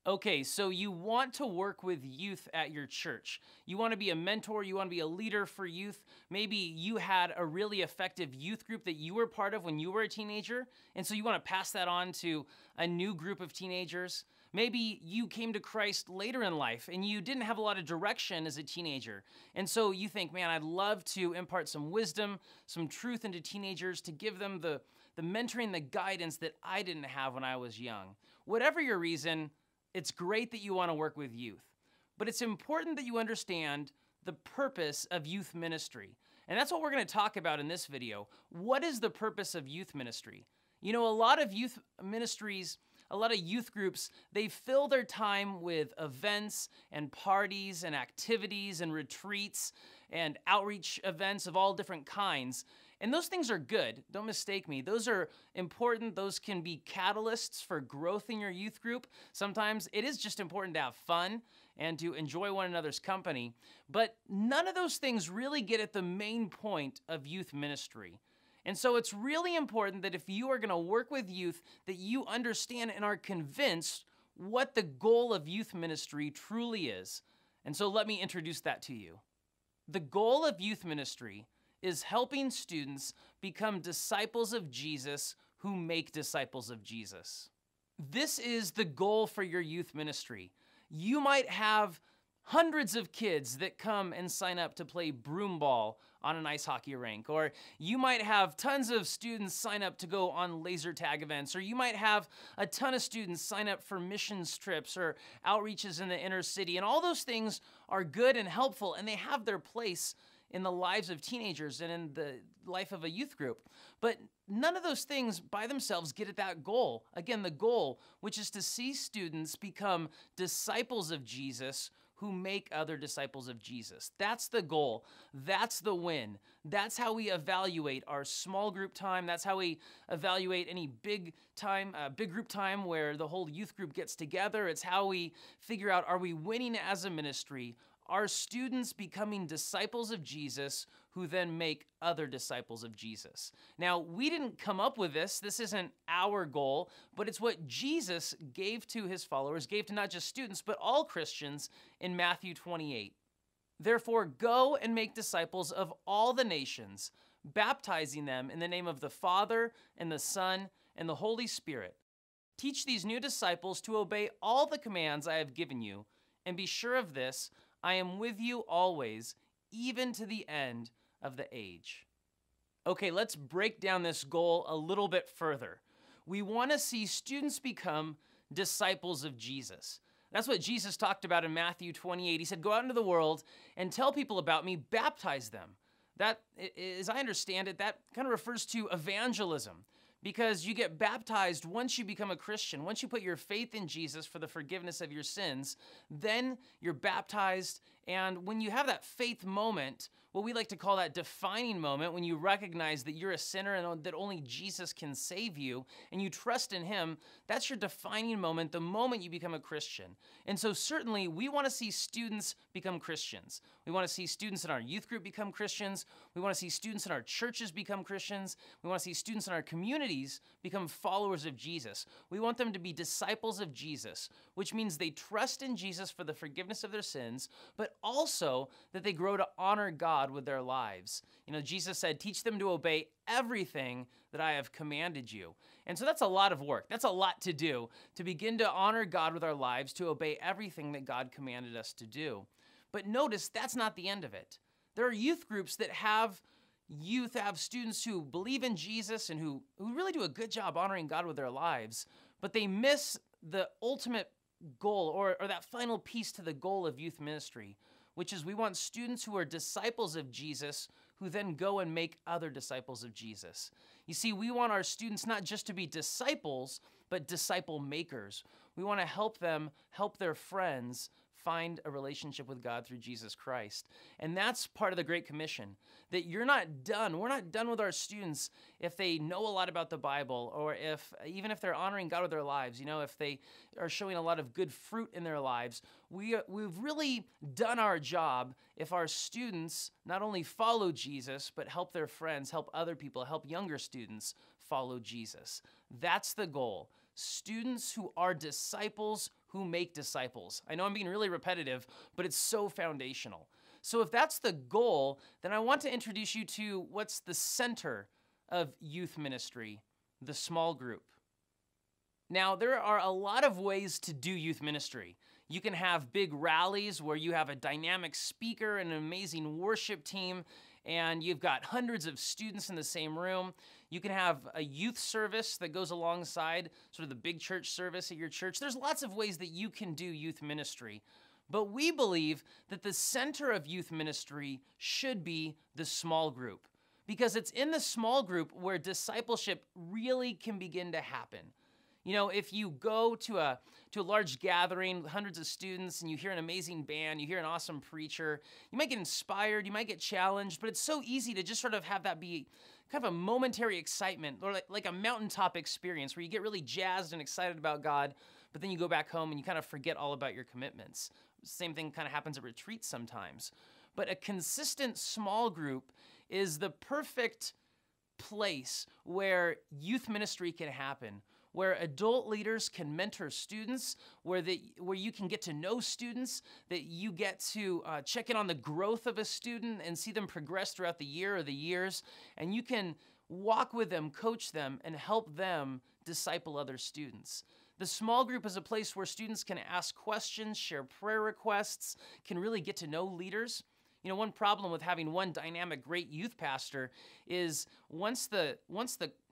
Okay, so you want to work with youth at your church. You want to be a mentor, you want to be a leader for youth. Maybe you had a really effective youth group that you were part of when you were a teenager, and so you want to pass that on to a new group of teenagers. Maybe you came to Christ later in life and you didn't have a lot of direction as a teenager. And so you think, man, I'd love to impart some wisdom, some truth into teenagers to give them the mentoring, the guidance that I didn't have when I was young. Whatever your reason, it's great that you want to work with youth, but it's important that you understand the purpose of youth ministry. And that's what we're going to talk about in this video. What is the purpose of youth ministry? You know, a lot of youth ministries, a lot of youth groups, they fill their time with events and parties and activities and retreats and outreach events of all different kinds. And those things are good. Don't mistake me. Those are important. Those can be catalysts for growth in your youth group. Sometimes it is just important to have fun and to enjoy one another's company. But none of those things really get at the main point of youth ministry. And so it's really important that if you are going to work with youth, that you understand and are convinced what the goal of youth ministry truly is. And so let me introduce that to you. The goal of youth ministry is helping students become disciples of Jesus who make disciples of Jesus. This is the goal for your youth ministry. You might have hundreds of kids that come and sign up to play broom ball on an ice hockey rink, or you might have tons of students sign up to go on laser tag events, or you might have a ton of students sign up for missions trips or outreaches in the inner city, and all those things are good and helpful, and they have their place in the lives of teenagers and in the life of a youth group. But none of those things by themselves get at that goal. Again, the goal, which is to see students become disciples of Jesus who make other disciples of Jesus. That's the goal. That's the win. That's how we evaluate our small group time. That's how we evaluate any big group time where the whole youth group gets together. It's how we figure out, are we winning as a ministry? Are students becoming disciples of Jesus who then make other disciples of Jesus? Now, we didn't come up with this. This isn't our goal, but it's what Jesus gave to his followers, gave to not just students, but all Christians in Matthew 28. Therefore, go and make disciples of all the nations, baptizing them in the name of the Father and the Son and the Holy Spirit. Teach these new disciples to obey all the commands I have given you, and be sure of this, I am with you always, even to the end of the age. Okay, let's break down this goal a little bit further. We want to see students become disciples of Jesus. That's what Jesus talked about in Matthew 28. He said, go out into the world and tell people about me, baptize them. That, as I understand it, that kind of refers to evangelism, because you get baptized once you become a Christian. Once you put your faith in Jesus for the forgiveness of your sins, then you're baptized. And when you have that faith moment, what we like to call that defining moment, when you recognize that you're a sinner and that only Jesus can save you, and you trust in him, that's your defining moment, the moment you become a Christian. And so certainly we want to see students become Christians. We want to see students in our youth group become Christians. We want to see students in our churches become Christians. We want to see students in our communities become followers of Jesus. We want them to be disciples of Jesus, which means they trust in Jesus for the forgiveness of their sins, but also that they grow to honor God with their lives. You know, Jesus said, teach them to obey everything that I have commanded you. And so that's a lot of work. That's a lot to do, to begin to honor God with our lives, to obey everything that God commanded us to do. But notice that's not the end of it. There are youth groups that have students who believe in Jesus and who really do a good job honoring God with their lives, but they miss the ultimate goal or that final piece to the goal of youth ministry, which is we want students who are disciples of Jesus who then go and make other disciples of Jesus. You see, we want our students not just to be disciples, but disciple makers. We want to help them help their friends find a relationship with God through Jesus Christ. And that's part of the Great Commission, that you're not done. We're not done with our students if they know a lot about the Bible, or even if they're honoring God with their lives, you know, if they are showing a lot of good fruit in their lives. We've really done our job if our students not only follow Jesus, but help their friends, help other people, help younger students follow Jesus. That's the goal, students who are disciples who make disciples. I know I'm being really repetitive, but it's so foundational. So if that's the goal, then I want to introduce you to what's the center of youth ministry, the small group. Now, there are a lot of ways to do youth ministry. You can have big rallies where you have a dynamic speaker and an amazing worship team, and you've got hundreds of students in the same room. You can have a youth service that goes alongside sort of the big church service at your church. There's lots of ways that you can do youth ministry. But we believe that the center of youth ministry should be the small group, because it's in the small group where discipleship really can begin to happen. You know, if you go to a large gathering, hundreds of students, and you hear an amazing band, you hear an awesome preacher, you might get inspired, you might get challenged, but it's so easy to just sort of have that be kind of a momentary excitement, or like a mountaintop experience where you get really jazzed and excited about God, but then you go back home and you kind of forget all about your commitments. Same thing kind of happens at retreats sometimes. But a consistent small group is the perfect place where youth ministry can happen, where adult leaders can mentor students, where you can get to know students, that you get to check in on the growth of a student and see them progress throughout the year or the years, and you can walk with them, coach them, and help them disciple other students. The small group is a place where students can ask questions, share prayer requests, can really get to know leaders. You know, one problem with having one dynamic, great youth pastor is once the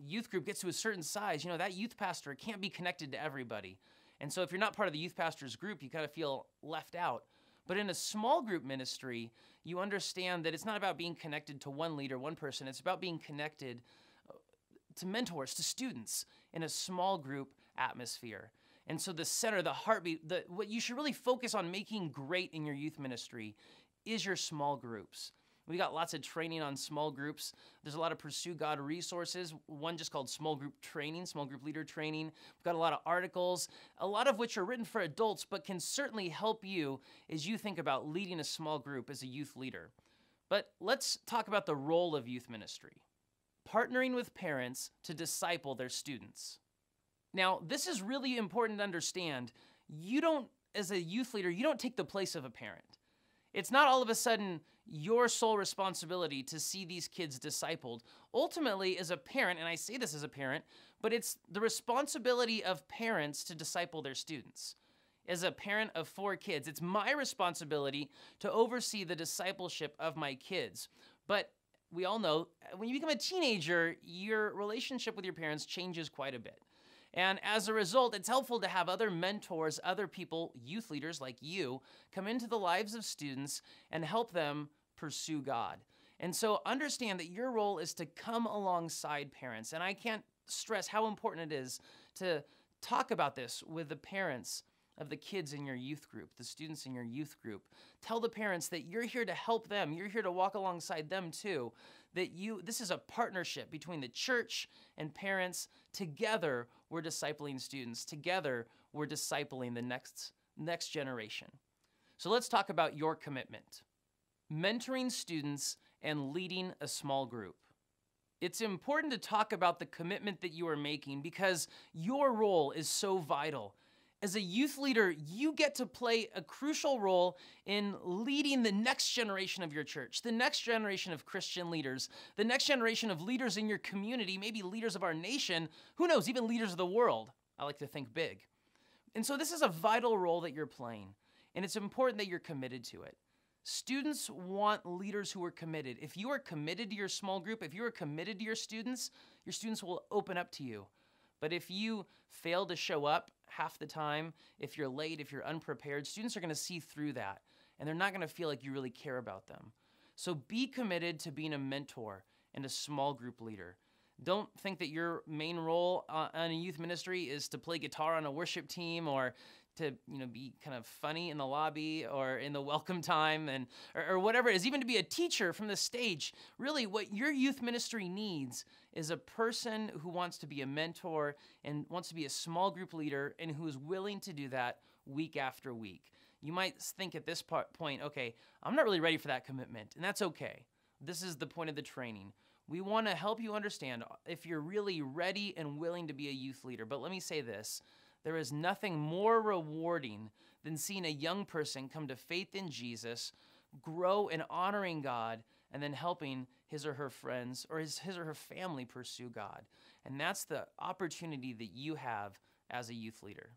youth group gets to a certain size, you know, that youth pastor can't be connected to everybody. And so if you're not part of the youth pastor's group, you kind of feel left out. But in a small group ministry, you understand that it's not about being connected to one leader, one person. It's about being connected to mentors, to students in a small group atmosphere. And so the center, the heartbeat, what you should really focus on making great in your youth ministry is your small groups. We got lots of training on small groups. There's a lot of Pursue God resources, one just called Small Group Training, Small Group Leader Training. We've got a lot of articles, a lot of which are written for adults, but can certainly help you as you think about leading a small group as a youth leader. But let's talk about the role of youth ministry. Partnering with parents to disciple their students. Now, this is really important to understand. You don't, as a youth leader, you don't take the place of a parent. It's not all of a sudden your sole responsibility to see these kids discipled. Ultimately, as a parent, and I say this as a parent, but it's the responsibility of parents to disciple their students. As a parent of 4 kids, it's my responsibility to oversee the discipleship of my kids. But we all know when you become a teenager, your relationship with your parents changes quite a bit. And as a result, it's helpful to have other mentors, other people, youth leaders like you, come into the lives of students and help them pursue God. And so understand that your role is to come alongside parents. And I can't stress how important it is to talk about this with the parents of the kids in your youth group, the students in your youth group. Tell the parents that you're here to help them. You're here to walk alongside them too. This is a partnership between the church and parents. Together, we're discipling students. Together, we're discipling the next generation. So let's talk about your commitment. Mentoring students and leading a small group. It's important to talk about the commitment that you are making because your role is so vital. As a youth leader, you get to play a crucial role in leading the next generation of your church, the next generation of Christian leaders, the next generation of leaders in your community, maybe leaders of our nation, who knows, even leaders of the world. I like to think big. And so this is a vital role that you're playing, and it's important that you're committed to it. Students want leaders who are committed. If you are committed to your small group, if you are committed to your students will open up to you. But if you fail to show up half the time, if you're late, if you're unprepared, students are going to see through that, and they're not going to feel like you really care about them. So be committed to being a mentor and a small group leader. Don't think that your main role on a youth ministry is to play guitar on a worship team or to be kind of funny in the lobby or in the welcome time or whatever it is, even to be a teacher from the stage. Really, what your youth ministry needs is a person who wants to be a mentor and wants to be a small group leader and who is willing to do that week after week. You might think at this point, okay, I'm not really ready for that commitment, and that's okay. This is the point of the training. We want to help you understand if you're really ready and willing to be a youth leader. But let me say this. There is nothing more rewarding than seeing a young person come to faith in Jesus, grow in honoring God, and then helping his or her friends or his or her family pursue God. And that's the opportunity that you have as a youth leader.